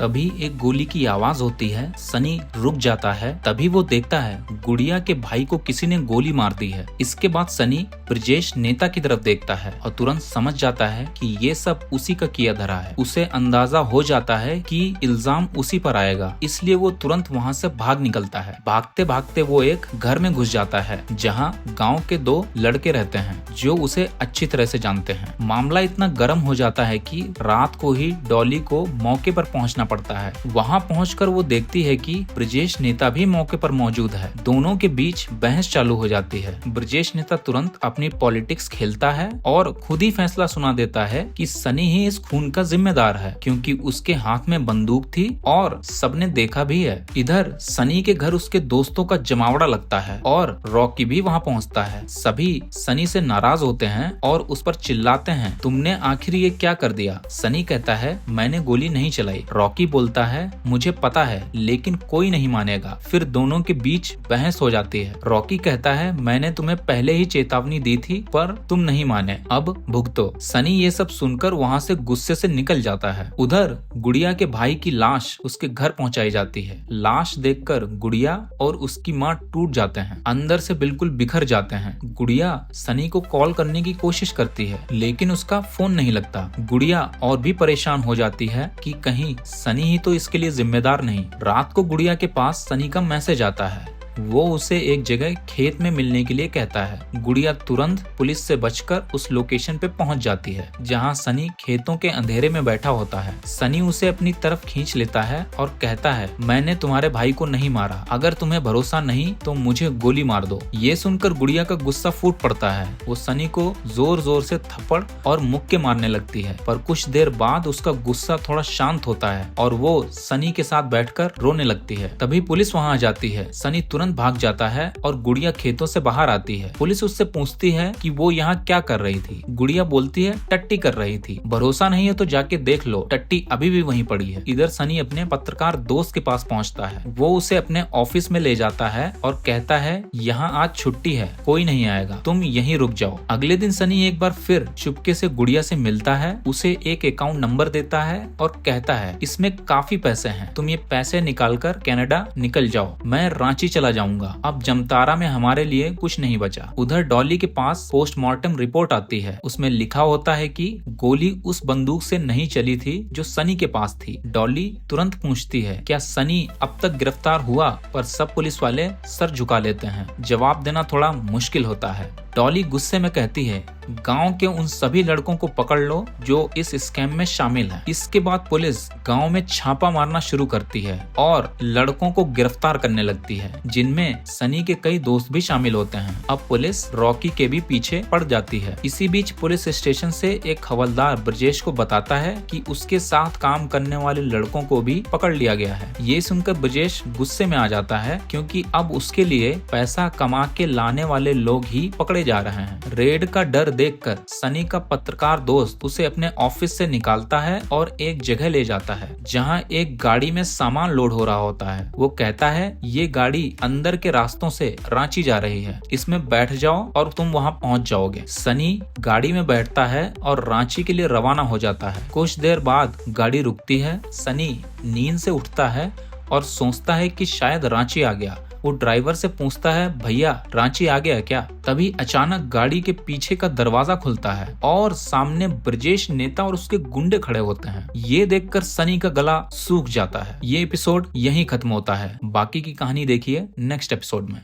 तभी एक गोली की आवाज होती है। सनी रुक जाता है। तभी वो देखता है गुड़िया के भाई को किसी ने गोली मार दी है। इसके बाद सनी ब्रजेश नेता की तरफ देखता है और तुरंत समझ जाता है कि ये सब उसी का किया धरा है। उसे अंदाजा हो जाता है कि इल्जाम उसी पर आएगा, इसलिए वो तुरंत वहाँ से भाग निकलता है। भागते भागते वो एक घर में घुस जाता है जहाँ गांव के दो लड़के रहते हैं जो उसे अच्छी तरह से जानते हैं। मामला इतना गर्म हो जाता है कि रात को ही डॉली को मौके पर पहुंचना पड़ता है। वहां पहुंचकर वो देखती है कि ब्रजेश नेता भी मौके पर मौजूद है। दोनों के बीच बहस चालू हो जाती है। ब्रजेश नेता तुरंत अपनी पॉलिटिक्स खेलता है और खुद ही फैसला सुना देता है कि सनी ही इस खून का जिम्मेदार है, क्योंकि उसके हाथ में बंदूक थी और सबने देखा भी है। इधर सनी के घर उसके दोस्तों का जमावड़ा लगता है और रॉकी भी वहां पहुंचता है। सभी सनी से नाराज होते हैं और उस पर चिल्लाते हैं, तुमने आखिर ये क्या कर दिया? सनी कहता है, मैंने गोली नहीं चलाई। रॉकी बोलता है, मुझे पता है, लेकिन कोई नहीं मानेगा। फिर दोनों के बीच बहस हो जाती है। रॉकी कहता है, मैंने तुम्हें पहले ही चेतावनी दी थी पर तुम नहीं माने, अब भुगतो। सनी ये सब सुनकर वहाँ से गुस्से से निकल जाता है। उधर गुड़िया के भाई की लाश उसके घर पहुंचाई जाती है। लाश देखकर गुड़िया और उसकी माँ टूट जाते हैं, अंदर से बिल्कुल बिखर जाते हैं। गुड़िया सनी को कॉल करने की कोशिश करती है लेकिन उसका फोन नहीं लगता। गुड़िया और भी परेशान हो जाती है कि कहीं सनी ही तो इसके लिए जिम्मेदार नहीं। रात को गुड़िया के पास सनी का मैसेज आता है। वो उसे एक जगह खेत में मिलने के लिए कहता है। गुड़िया तुरंत पुलिस से बचकर उस लोकेशन पे पहुंच जाती है जहां सनी खेतों के अंधेरे में बैठा होता है। सनी उसे अपनी तरफ खींच लेता है और कहता है, मैंने तुम्हारे भाई को नहीं मारा, अगर तुम्हें भरोसा नहीं तो मुझे गोली मार दो। ये सुनकर गुड़िया का गुस्सा फूट पड़ता है। वो सनी को जोर जोर से थप्पड़ और मुक्के मारने लगती है, पर कुछ देर बाद उसका गुस्सा थोड़ा शांत होता है और वो सनी के साथ बैठकर रोने लगती है। तभी पुलिस वहां आ जाती है। सनी तुरंत भाग जाता है और गुड़िया खेतों से बाहर आती है। पुलिस उससे पूछती है कि वो यहाँ क्या कर रही थी। गुड़िया बोलती है, टट्टी कर रही थी। भरोसा नहीं है तो जाके देख लो, टट्टी अभी भी वहीं पड़ी है। इधर सनी अपने पत्रकार दोस्त के पास पहुँचता है। वो उसे अपने ऑफिस में ले जाता है और कहता है, यहाँ आज छुट्टी है, कोई नहीं आएगा, तुम यहीं रुक जाओ। अगले दिन सनी एक बार फिर चुपके से गुड़िया से मिलता है, उसे एक अकाउंट नंबर देता है और कहता है, इसमें काफी पैसे हैं, तुम ये पैसे निकालकर कनाडा निकल जाओ, मैं रांची चला जाऊंगा, अब जमतारा में हमारे लिए कुछ नहीं बचा। उधर डॉली के पास पोस्टमार्टम रिपोर्ट आती है। उसमें लिखा होता है कि गोली उस बंदूक से नहीं चली थी जो सनी के पास थी। डॉली तुरंत पूछती है, क्या सनी अब तक गिरफ्तार हुआ? पर सब पुलिस वाले सर झुका लेते हैं। जवाब देना थोड़ा मुश्किल होता है। डॉली गुस्से में कहती है, गांव के उन सभी लड़कों को पकड़ लो जो इस स्कैम में शामिल हैं। इसके बाद पुलिस गांव में छापा मारना शुरू करती है और लड़कों को गिरफ्तार करने लगती है, जिनमें सनी के कई दोस्त भी शामिल होते हैं। अब पुलिस रॉकी के भी पीछे पड़ जाती है। इसी बीच पुलिस स्टेशन से एक हवलदार ब्रजेश को बताता है कि उसके साथ काम करने वाले लड़कों को भी पकड़ लिया गया है। ये सुनकर ब्रजेश गुस्से में आ जाता है, क्योंकि अब उसके लिए पैसा कमा के लाने वाले लोग ही पकड़े जा रहे हैं। रेड का डर देखकर सनी का पत्रकार दोस्त उसे अपने ऑफिस से निकालता है और एक जगह ले जाता है जहां एक गाड़ी में सामान लोड हो रहा होता है। वो कहता है, ये गाड़ी अंदर के रास्तों से रांची जा रही है, इसमें बैठ जाओ और तुम वहां पहुंच जाओगे। सनी गाड़ी में बैठता है और रांची के लिए रवाना हो जाता है। कुछ देर बाद गाड़ी रुकती है। सनी नींद से उठता है और सोचता है कि शायद रांची आ गया। वो ड्राइवर से पूछता है, भैया रांची आ गया क्या? तभी अचानक गाड़ी के पीछे का दरवाजा खुलता है और सामने ब्रजेश नेता और उसके गुंडे खड़े होते हैं। ये देखकर सनी का गला सूख जाता है। ये एपिसोड यहीं खत्म होता है। बाकी की कहानी देखिए नेक्स्ट एपिसोड में।